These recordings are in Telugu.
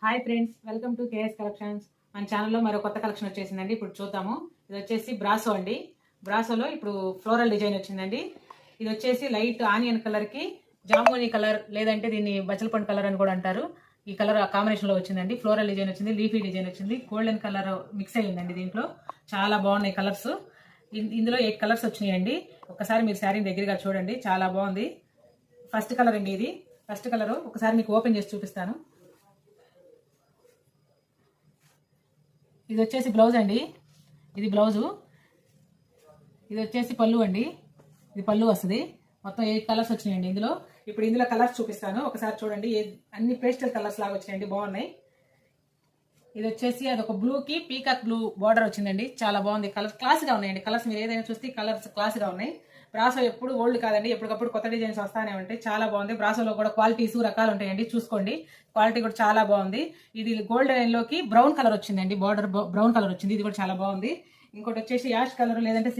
Hi friends, welcome to KS collections. మన ఛానల్లో మరో కొత్త కలెక్షన్ వచ్చేసిందండి. ఇప్పుడు చూద్దాము. ఇది వచ్చేసి బ్రాసో అండి. బ్రాసోలో ఇప్పుడు ఫ్లోరల్ డిజైన్ వచ్చిందండి. ఇది వచ్చేసి లైట్ ఆనియన్ కలర్ కి జామునీ కలర్, లేదంటే దీన్ని బచ్చలపండు కలర్ అని కూడా అంటారు. ఈ కలర్ కాంబినేషన్ లో వచ్చిందండి. ఫ్లోరల్ డిజైన్ వచ్చింది, లీఫీ డిజైన్ వచ్చింది, గోల్డెన్ కలర్ మిక్స్ అయ్యిందండి. దీంట్లో చాలా బాగున్నాయి కలర్స్. ఇందులో 8 కలర్స్ వచ్చినాయండి. ఒకసారి మీరు శారీ దగ్గరగా చూడండి, చాలా బాగుంది. ఫస్ట్ కలర్ అండి ఇది. ఫస్ట్ కలర్ ఒకసారి మీకు ఓపెన్ చేసి చూపిస్తాను. ఇది వచ్చేసి బ్లౌజ్ అండి. ఇది బ్లౌజు. ఇది వచ్చేసి పళ్ళు అండి. ఇది పళ్ళు వస్తుంది. మొత్తం 8 కలర్స్ వచ్చినాయండి ఇందులో. ఇప్పుడు ఇందులో కలర్స్ చూపిస్తాను, ఒకసారి చూడండి. అన్ని పేస్టల్ కలర్స్ లాగా వచ్చినాయండి, బాగున్నాయి. ఇది వచ్చేసి అదొక బ్లూకి పీకాక్ బ్లూ బార్డర్ వచ్చిందండి. చాలా బాగుంది. కలర్స్ క్లాస్గా ఉన్నాయండి. కలర్స్ మీరు ఏదైనా చూస్తే కలర్స్ క్లాస్గా ఉన్నాయి. బ్రాసో ఎప్పుడు ఓల్డ్ కాదండి, ఎప్పటికప్పుడు కొత్త డిజైన్స్ వస్తానే ఉంటాయి. చాలా బాగుంది. బ్రాసోలో కూడా క్వాలిటీస్ రకాలు ఉంటాయండి, చూసుకోండి. క్వాలిటీ కూడా చాలా బాగుంది. ఇది గోల్డెన్ ఎల్లోకి బ్రౌన్ కలర్ వచ్చిందండి. బార్డర్ బ్రౌన్ కలర్ వచ్చింది. ఇది కూడా చాలా బాగుంది. ఇంకోటి వచ్చేసి యాష్ కలర్, లేదంటే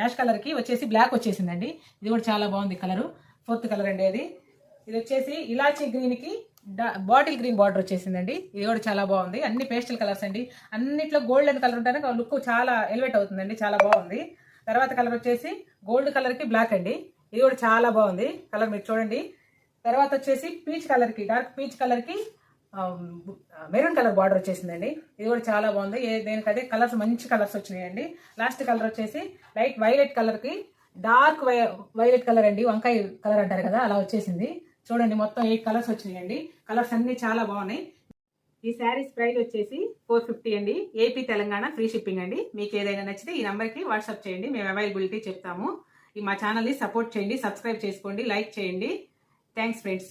యాష్ కలర్ కి వచ్చేసి బ్లాక్ వచ్చేసిందండి. ఇది కూడా చాలా బాగుంది కలరు. 4th కలర్ అండి అది. ఇది వచ్చేసి ఇలాచీ గ్రీన్ కి బాటిల్ గ్రీన్ బార్డర్ వచ్చేసిందండి. ఇది కూడా చాలా బాగుంది. అన్ని పేస్టల్ కలర్స్ అండి. అన్నిట్లో గోల్డెన్ కలర్ ఉంటేనే లుక్ చాలా ఎలివేట్ అవుతుందండి, చాలా బాగుంది. తర్వాత కలర్ వచ్చేసి గోల్డ్ కలర్ కి బ్లాక్ అండి. ఇది కూడా చాలా బాగుంది కలర్, మీరు చూడండి. తర్వాత వచ్చేసి పీచ్ కలర్ కి, డార్క్ పీచ్ కలర్ కి మెరూన్ కలర్ బార్డర్ వచ్చేసిందండి. ఇది కూడా చాలా బాగుంది. దేనికదే కలర్స్ మంచి కలర్స్ వచ్చినాయండి. లాస్ట్ కలర్ వచ్చేసి లైట్ వైలెట్ కలర్ కి డార్క్ వైలెట్ కలర్ అండి, వంకాయ కలర్ అంటారు కదా, అలా వచ్చేసింది. చూడండి, మొత్తం 8 కలర్స్ వచ్చినాయండి. కలర్స్ అన్ని చాలా బాగున్నాయి. ఈ శారీస్ ప్రైస్ వచ్చేసి 450 అండి. ఏపీ తెలంగాణ ఫ్రీ షిప్పింగ్ అండి. మీకు ఏదైనా నచ్చితే ఈ నంబర్కి వాట్సాప్ చేయండి, మేము అవైలబిలిటీ చెప్తాము. మా ఛానల్ని సపోర్ట్ చేయండి, సబ్స్క్రైబ్ చేసుకోండి, లైక్ చేయండి. Thanks friends.